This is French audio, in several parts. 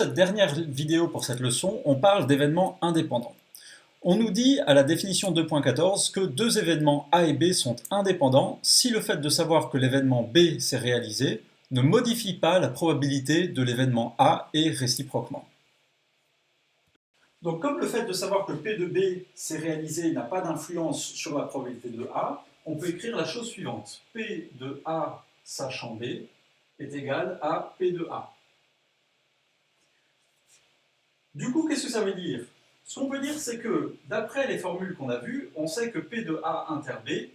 Cette dernière vidéo pour cette leçon, on parle d'événements indépendants. On nous dit à la définition 2.14 que deux événements A et B sont indépendants si le fait de savoir que l'événement B s'est réalisé ne modifie pas la probabilité de l'événement A et réciproquement. Donc comme le fait de savoir que P de B s'est réalisé n'a pas d'influence sur la probabilité de A, on peut écrire la chose suivante. P de A sachant B est égal à P de A. Du coup, qu'est-ce que ça veut dire? Ce qu'on peut dire, c'est que, d'après les formules qu'on a vues, on sait que P de A inter B,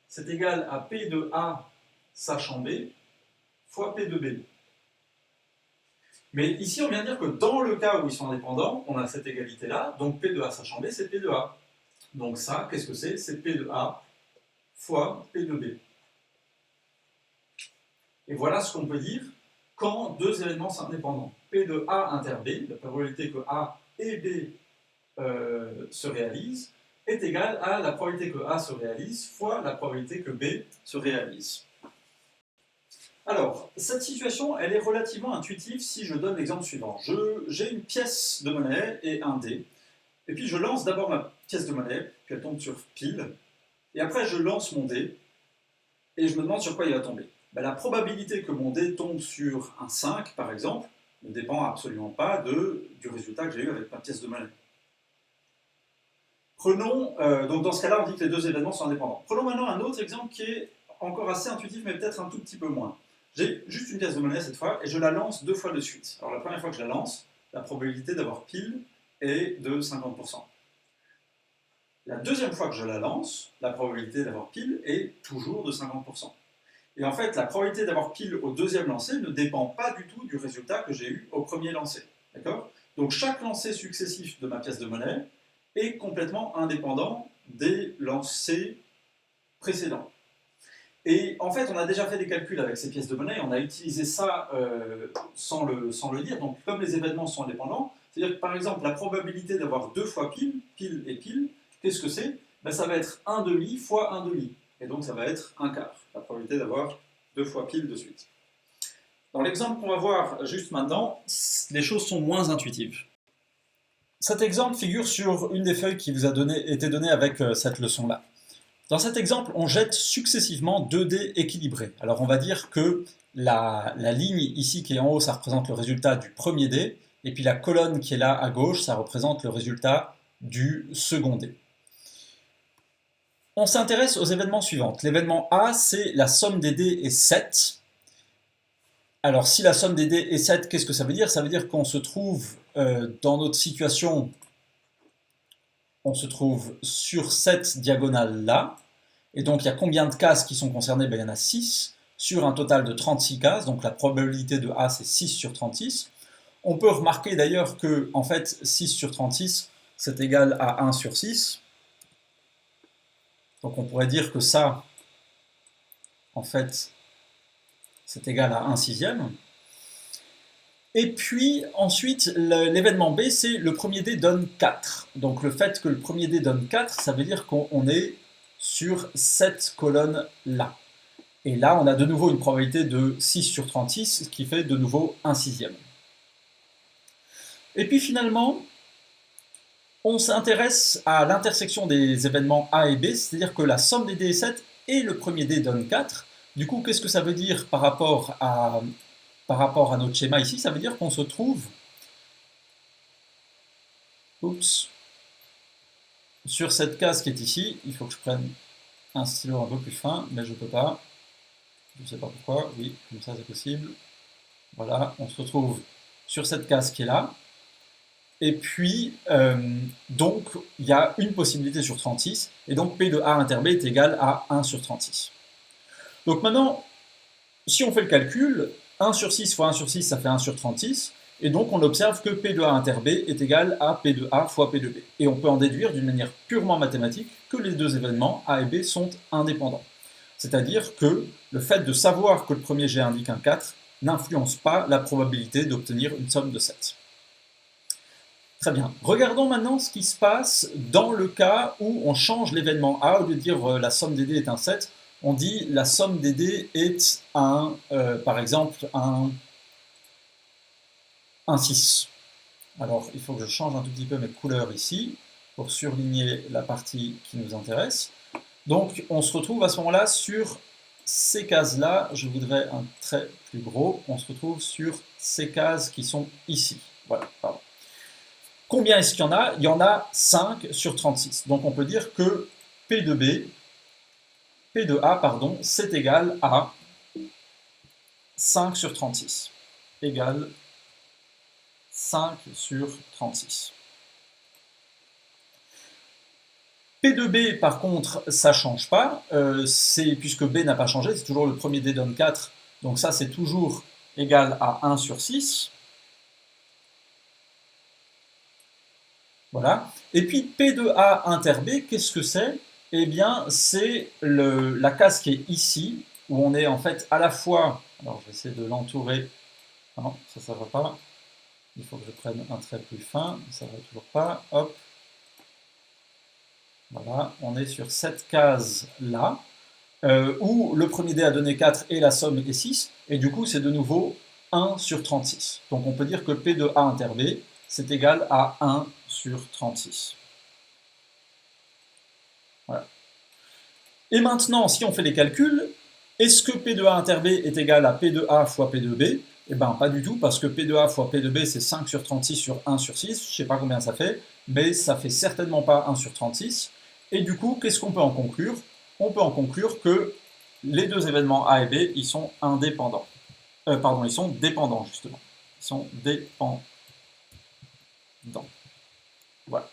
c'est égal à P de A sachant B fois P de B. Mais ici, on vient de dire que dans le cas où ils sont indépendants, on a cette égalité-là, donc P de A sachant B, c'est P de A. Donc ça, qu'est-ce que c'est? C'est P de A fois P de B. Et voilà ce qu'on peut dire quand deux événements sont indépendants. P de A inter B, la probabilité que A et B se réalise, est égale à la probabilité que A se réalise fois la probabilité que B se réalise. Alors, cette situation, elle est relativement intuitive si je donne l'exemple suivant. J'ai une pièce de monnaie et un dé, et puis je lance d'abord ma pièce de monnaie, puis elle tombe sur pile, et après je lance mon dé, et je me demande sur quoi il va tomber. Ben, la probabilité que mon dé tombe sur un 5, par exemple, ne dépend absolument pas du résultat que j'ai eu avec ma pièce de monnaie. Prenons, donc dans ce cas-là, on dit que les deux événements sont indépendants. Prenons maintenant un autre exemple qui est encore assez intuitif, mais peut-être un tout petit peu moins. J'ai juste une pièce de monnaie cette fois, et je la lance deux fois de suite. Alors la première fois que je la lance, la probabilité d'avoir pile est de 50%. La deuxième fois que je la lance, la probabilité d'avoir pile est toujours de 50%. Et en fait, la probabilité d'avoir pile au deuxième lancer ne dépend pas du tout du résultat que j'ai eu au premier lancer. D'accord? Donc chaque lancer successif de ma pièce de monnaie est complètement indépendant des lancers précédents. Et en fait, on a déjà fait des calculs avec ces pièces de monnaie, on a utilisé ça sans le dire. Donc comme les événements sont indépendants, c'est-à-dire que par exemple, la probabilité d'avoir deux fois pile, pile et pile, qu'est-ce que c'est? Ben, ça va être 1 demi fois 1 demi. Et donc ça va être un quart, la probabilité d'avoir deux fois pile de suite. Dans l'exemple qu'on va voir juste maintenant, les choses sont moins intuitives. Cet exemple figure sur une des feuilles qui vous a été donnée avec cette leçon-là. Dans cet exemple, on jette successivement 2 dés équilibrés. Alors on va dire que la ligne ici qui est en haut, ça représente le résultat du premier dé, et puis la colonne qui est là à gauche, ça représente le résultat du second dé. On s'intéresse aux événements suivants. L'événement A, c'est la somme des dés est 7. Alors si la somme des dés est 7, qu'est-ce que ça veut dire? Ça veut dire qu'on se trouve dans notre situation, on se trouve sur cette diagonale-là, et donc il y a combien de cases qui sont concernées? Ben, il y en a 6, sur un total de 36 cases, donc la probabilité de A c'est 6 sur 36. On peut remarquer d'ailleurs que en fait 6 sur 36 c'est égal à 1 sur 6. Donc on pourrait dire que ça, en fait, c'est égal à 1 sixième. Et puis ensuite, l'événement B, c'est le premier dé donne 4. Donc le fait que le premier dé donne 4, ça veut dire qu'on est sur cette colonne-là. Et là, on a de nouveau une probabilité de 6 sur 36, ce qui fait de nouveau 1 sixième. Et puis finalement, on s'intéresse à l'intersection des événements A et B, c'est-à-dire que la somme des dés est 7 et le premier dé donne 4. Du coup, qu'est-ce que ça veut dire par rapport à notre schéma ici? Ça veut dire qu'on se trouve sur cette case qui est ici. Il faut que je prenne un stylo un peu plus fin, mais je ne peux pas. Je ne sais pas pourquoi. Oui, comme ça c'est possible. Voilà, on se retrouve sur cette case qui est là. Et puis, donc, il y a une possibilité sur 36, et donc P de A inter B est égal à 1 sur 36. Donc maintenant, si on fait le calcul, 1 sur 6 fois 1 sur 6, ça fait 1 sur 36, et donc on observe que P de A inter B est égal à P de A fois P de B. Et on peut en déduire d'une manière purement mathématique que les deux événements A et B sont indépendants. C'est-à-dire que le fait de savoir que le premier jet indique un 4 n'influence pas la probabilité d'obtenir une somme de 7. Très bien. Regardons maintenant ce qui se passe dans le cas où on change l'événement A. Au lieu de dire la somme des dés est un 7, on dit la somme des dés est par exemple un 6. Alors, il faut que je change un tout petit peu mes couleurs ici pour surligner la partie qui nous intéresse. Donc, on se retrouve à ce moment-là sur ces cases-là. Je voudrais un trait plus gros. On se retrouve sur ces cases qui sont ici. Voilà, pardon. Combien est-ce qu'il y en a? Il y en a 5 sur 36. Donc, on peut dire que P de B, P de A, pardon, c'est égal à 5 sur 36. Égale 5 sur 36. P de B, par contre, ça ne change pas, puisque B n'a pas changé, c'est toujours le premier D donne 4, donc ça c'est toujours égal à 1 sur 6. Voilà. Et puis P de A inter B, qu'est-ce que c'est? Eh bien, c'est la case qui est ici, où on est en fait à la fois... Alors, je vais essayer de l'entourer. Non, ça ne va pas. Il faut que je prenne un trait plus fin, ça ne va toujours pas. Hop. Voilà, on est sur cette case-là, où le premier dé a donné 4 et la somme est 6, et du coup, c'est de nouveau 1 sur 36. Donc, on peut dire que P de A inter B, c'est égal à 1 sur 36. Voilà. Et maintenant, si on fait les calculs, est-ce que P de A inter B est égal à P de A fois P de B? Eh bien, pas du tout, parce que P de A fois P de B, c'est 5 sur 36 sur 1 sur 6. Je ne sais pas combien ça fait, mais ça fait certainement pas 1 sur 36. Et du coup, qu'est-ce qu'on peut en conclure? On peut en conclure que les deux événements A et B, ils sont indépendants. Pardon, ils sont dépendants, justement. Ils sont dépendants. Voilà.